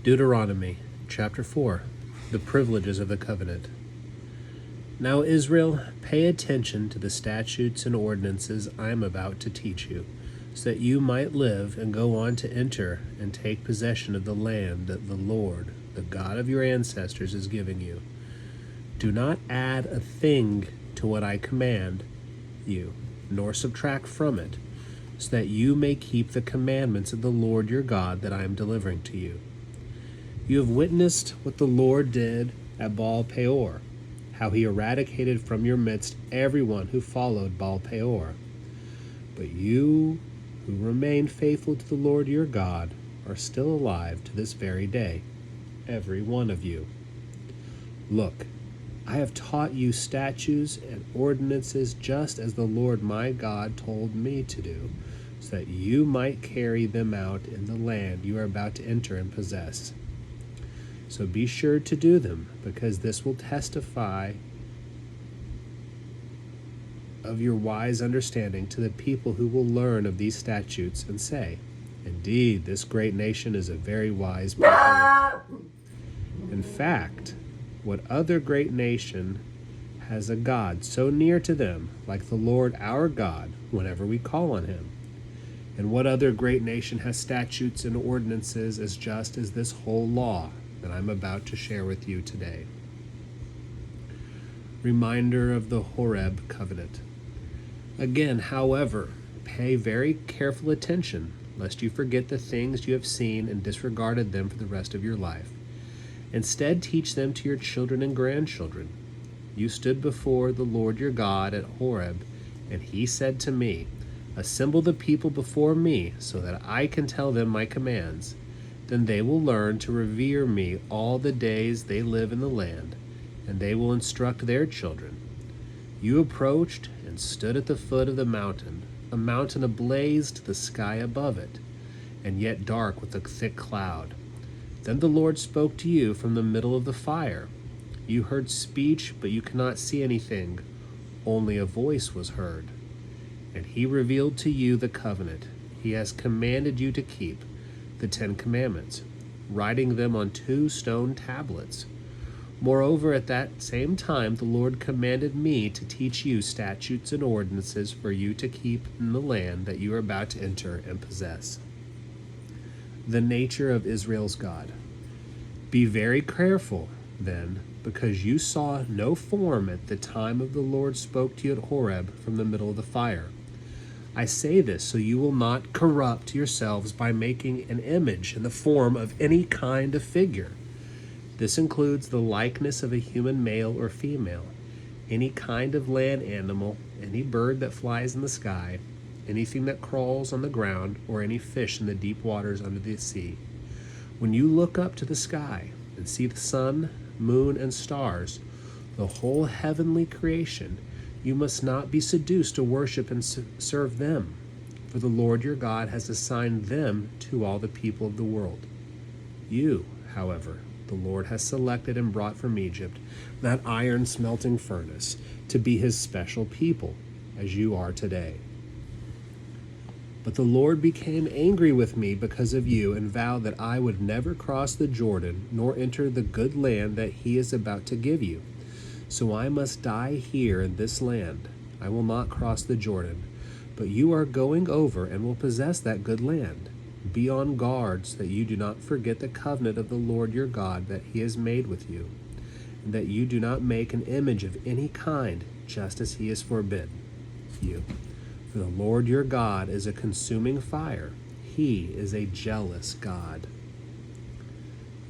Deuteronomy chapter 4, the privileges of the covenant. Now, Israel, pay attention to the statutes and ordinances I am about to teach you, so that you might live and go on to enter and take possession of the land that the Lord, the God of your ancestors, is giving you. Do not add a thing to what I command you, nor subtract from it, so that you may keep the commandments of the Lord your God that I am delivering to you. You have witnessed what the Lord did at Baal Peor, how he eradicated from your midst everyone who followed Baal Peor. But you who remain faithful to the Lord your God are still alive to this very day, every one of you. Look, I have taught you statutes and ordinances just as the Lord my God told me to do, so that you might carry them out in the land you are about to enter and possess. So be sure to do them, because this will testify of your wise understanding to the people who will learn of these statutes and say, "Indeed, this great nation is a very wise people." In fact, what other great nation has a God so near to them, like the Lord our God, whenever we call on him? And what other great nation has statutes and ordinances as just as this whole law that I'm about to share with you today? Reminder of the Horeb covenant. Again, however, pay very careful attention, lest you forget the things you have seen and disregarded them for the rest of your life. Instead, teach them to your children and grandchildren. You stood before the Lord your God at Horeb, and he said to me, "Assemble the people before me, so that I can tell them my commands. Then they will learn to revere me all the days they live in the land, and they will instruct their children." You approached and stood at the foot of the mountain, a mountain ablaze to the sky above it, and yet dark with a thick cloud. Then the Lord spoke to you from the middle of the fire. You heard speech, but you could not see anything. Only a voice was heard. And he revealed to you the covenant he has commanded you to keep, the 10 Commandments, writing them on 2 stone tablets. Moreover, at that same time, the Lord commanded me to teach you statutes and ordinances for you to keep in the land that you are about to enter and possess. The nature of Israel's God. Be very careful, then, because you saw no form at the time of the Lord spoke to you at Horeb from the middle of the fire. I say this so you will not corrupt yourselves by making an image in the form of any kind of figure. This includes the likeness of a human male or female, any kind of land animal, any bird that flies in the sky, anything that crawls on the ground, or any fish in the deep waters under the sea. When you look up to the sky and see the sun, moon, and stars, the whole heavenly creation, you must not be seduced to worship and serve them, for the Lord your God has assigned them to all the people of the world. You, however, the Lord has selected and brought from Egypt, that iron smelting furnace, to be his special people, as you are today. But the Lord became angry with me because of you, and vowed that I would never cross the Jordan, nor enter the good land that he is about to give you. So I must die here in this land. I will not cross the Jordan, but you are going over and will possess that good land. Be on guard so that you do not forget the covenant of the Lord your God that he has made with you, and that you do not make an image of any kind, just as he has forbidden you. For the Lord your God is a consuming fire. He is a jealous God.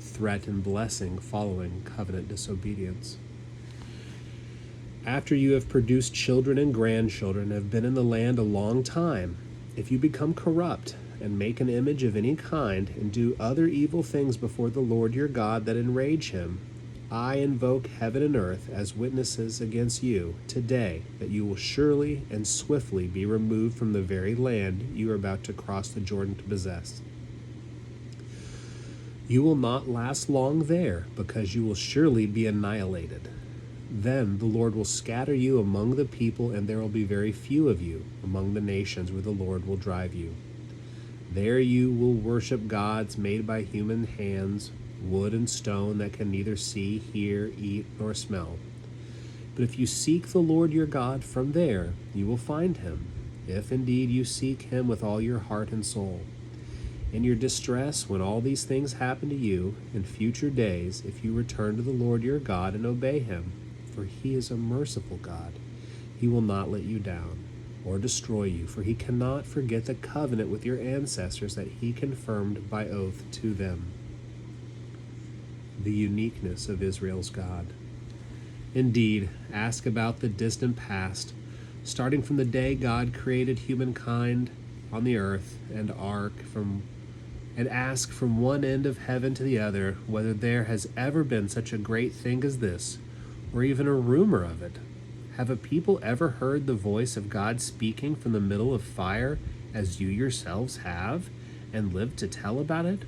Threat and blessing following covenant disobedience. After you have produced children and grandchildren and have been in the land a long time, if you become corrupt and make an image of any kind and do other evil things before the Lord your God that enrage him, I invoke heaven and earth as witnesses against you today that you will surely and swiftly be removed from the very land you are about to cross the Jordan to possess. You will not last long there, because you will surely be annihilated. Then the Lord will scatter you among the people, and there will be very few of you among the nations where the Lord will drive you. There you will worship gods made by human hands, wood and stone that can neither see, hear, eat, nor smell. But if you seek the Lord your God from there, you will find him, if indeed you seek him with all your heart and soul. In your distress, when all these things happen to you, in future days, if you return to the Lord your God and obey him, for he is a merciful God, he will not let you down or destroy you, for he cannot forget the covenant with your ancestors that he confirmed by oath to them. The uniqueness of Israel's God. Indeed, ask about the distant past, starting from the day God created humankind on the earth and ask from one end of heaven to the other whether there has ever been such a great thing as this, or even a rumor of it. Have a people ever heard the voice of God speaking from the middle of fire, as you yourselves have, and lived to tell about it?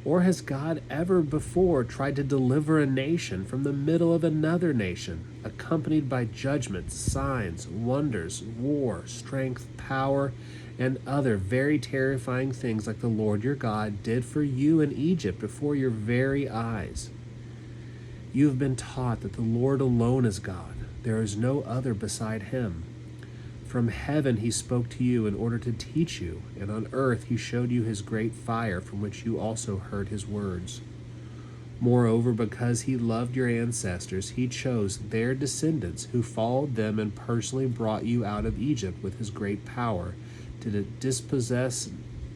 Or has God ever before tried to deliver a nation from the middle of another nation, accompanied by judgments, signs, wonders, war, strength, power, and other very terrifying things like the Lord your God did for you in Egypt before your very eyes? You have been taught that the Lord alone is God. There is no other beside him. From heaven he spoke to you in order to teach you, and on earth he showed you his great fire, from which you also heard his words. Moreover, because he loved your ancestors, he chose their descendants, who followed them, and personally brought you out of Egypt with his great power, to dispossess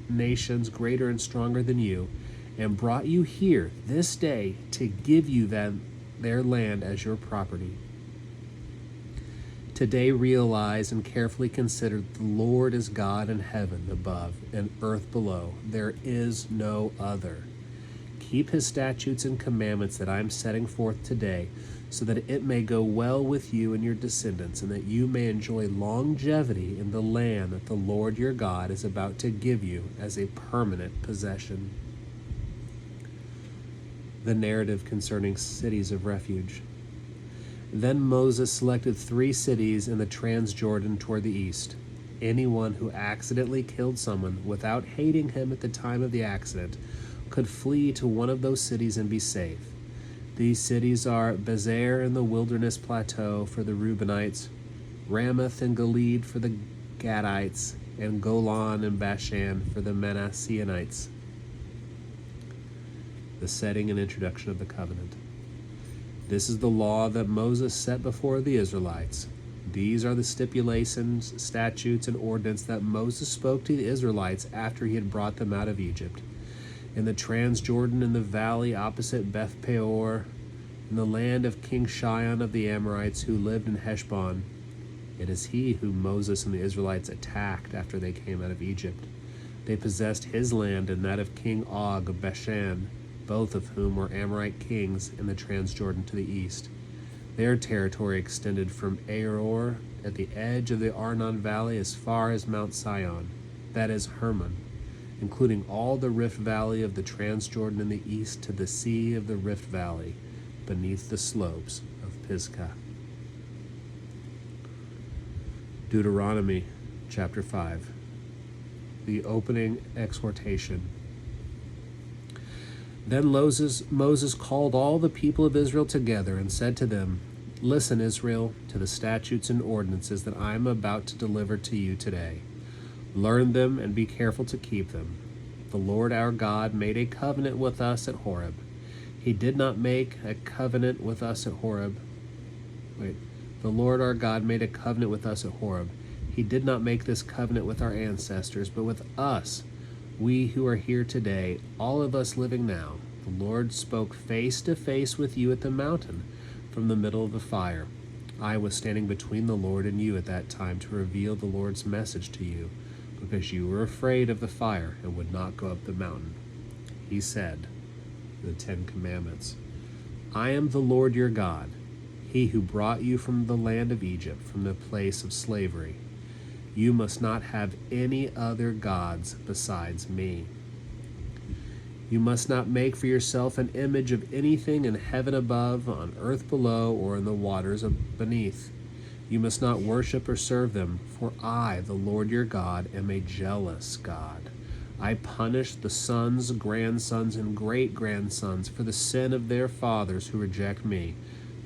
nations greater and stronger than you, and brought you here this day to give you their land as your property. Today realize and carefully consider that the Lord is God in heaven above and earth below. There is no other. Keep his statutes and commandments that I am setting forth today, so that it may go well with you and your descendants, and that you may enjoy longevity in the land that the Lord your God is about to give you as a permanent possession. The narrative concerning cities of refuge. Then Moses selected 3 cities in the Transjordan toward the east. Anyone who accidentally killed someone without hating him at the time of the accident could flee to one of those cities and be safe. These cities are Bezer in the wilderness plateau for the Reubenites, Ramoth and Gilead for the Gadites, and Golan and Bashan for the Manasseites. The setting and introduction of the covenant. This is the law that Moses set before the Israelites. These are the stipulations, statutes, and ordinances that Moses spoke to the Israelites after he had brought them out of Egypt. In the Transjordan, in the valley opposite Beth Peor, in the land of King Sihon of the Amorites, who lived in Heshbon. It is he whom Moses and the Israelites attacked after they came out of Egypt. They possessed his land and that of King Og of Bashan, both of whom were Amorite kings in the Transjordan to the east. Their territory extended from Aroer at the edge of the Arnon Valley as far as Mount Sion, that is Hermon, including all the Rift Valley of the Transjordan in the east to the sea of the Rift Valley, beneath the slopes of Pisgah. Deuteronomy chapter 5. The opening exhortation. Then Moses called all the people of Israel together and said to them, Listen, Israel, to the statutes and ordinances that I am about to deliver to you today. Learn them and be careful to keep them. The Lord our God made a covenant with us at Horeb. He did not make a covenant with us at Horeb. The Lord our God made a covenant with us at Horeb. He did not make this covenant with our ancestors, but with us, we who are here today, all of us living now. The Lord spoke face to face with you at the mountain from the middle of the fire. I was standing between the Lord and you at that time to reveal the Lord's message to you, because you were afraid of the fire and would not go up the mountain. He said, the 10 Commandments, I am the Lord your God, he who brought you from the land of Egypt, from the place of slavery. You must not have any other gods besides me. You must not make for yourself an image of anything in heaven above, on earth below, or in the waters beneath. You must not worship or serve them, for I, the Lord your God, am a jealous God. I punish the sons, grandsons, and great-grandsons for the sin of their fathers who reject me.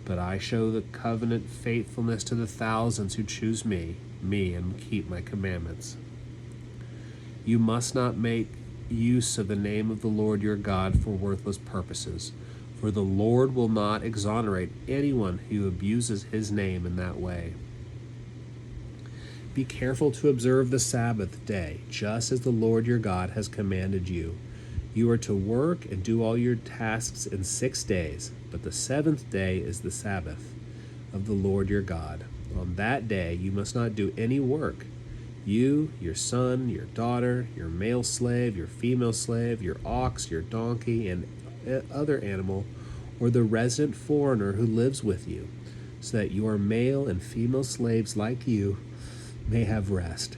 But I show the covenant faithfulness to the thousands who choose me, and keep my commandments. You must not make use of the name of the Lord your God for worthless purposes, for the Lord will not exonerate anyone who abuses his name in that way. Be careful to observe the Sabbath day, just as the Lord your God has commanded you. You are to work and do all your tasks in 6 days, but the seventh day is the Sabbath of the Lord your God. On that day you must not do any work. You, your son, your daughter, your male slave, your female slave, your ox, your donkey, and other animal, or the resident foreigner who lives with you, so that your male and female slaves like you may have rest.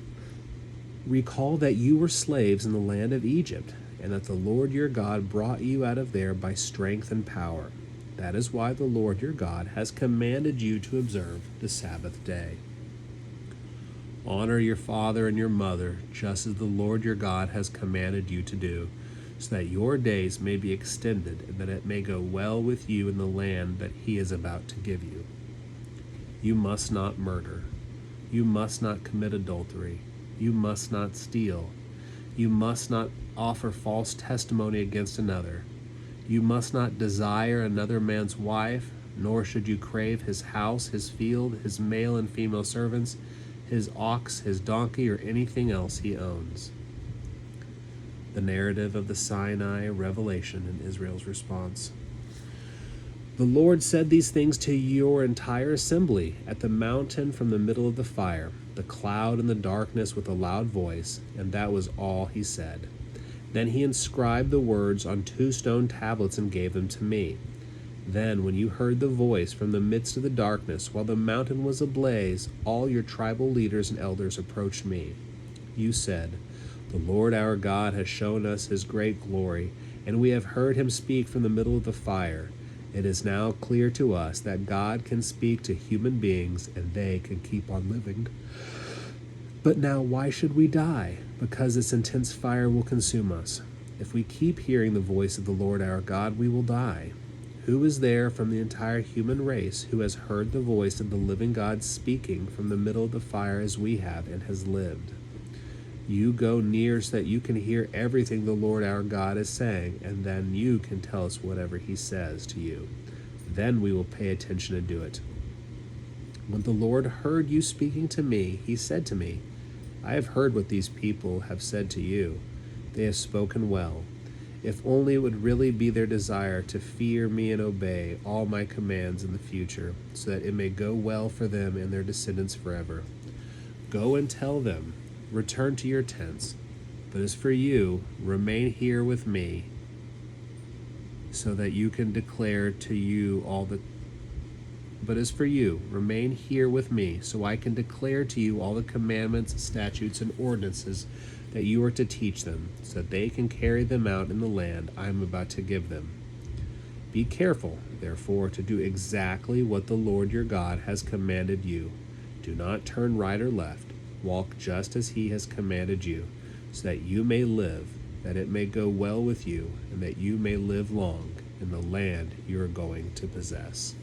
Recall that you were slaves in the land of Egypt, and that the Lord your God brought you out of there by strength and power. That is why the Lord your God has commanded you to observe the Sabbath day. Honor your father and your mother, just as the Lord your God has commanded you to do, so that your days may be extended, and that it may go well with you in the land that he is about to give you. You must not murder. You must not commit adultery. You must not steal. You must not offer false testimony against another. You must not desire another man's wife, nor should you crave his house, his field, his male and female servants, his ox, his donkey, or anything else he owns. The narrative of the Sinai revelation and Israel's response. The Lord said these things to your entire assembly at the mountain from the middle of the fire, the cloud and the darkness with a loud voice, and that was all he said. Then he inscribed the words on 2 stone tablets and gave them to me. Then, when you heard the voice from the midst of the darkness, while the mountain was ablaze, all your tribal leaders and elders approached me. You said, "The Lord our God has shown us his great glory, and we have heard him speak from the middle of the fire. It is now clear to us that God can speak to human beings, and they can keep on living. But now why should we die? Because this intense fire will consume us. If we keep hearing the voice of the Lord our God, we will die. Who is there from the entire human race who has heard the voice of the living God speaking from the middle of the fire as we have and has lived? You go near so that you can hear everything the Lord our God is saying, and then you can tell us whatever he says to you. Then we will pay attention and do it." When the Lord heard you speaking to me, he said to me, "I have heard what these people have said to you. They have spoken well. If only it would really be their desire to fear me and obey all my commands in the future, so that it may go well for them and their descendants forever. Go and tell them, 'Return to your tents. But as for you, remain here with me, so that you can declare to you all the But as for you, remain here with me, so I can declare to you all the commandments, statutes, and ordinances that you are to teach them, so that they can carry them out in the land I am about to give them. Be careful, therefore, to do exactly what the Lord your God has commanded you. Do not turn right or left. Walk just as he has commanded you, so that you may live, that it may go well with you, and that you may live long in the land you are going to possess."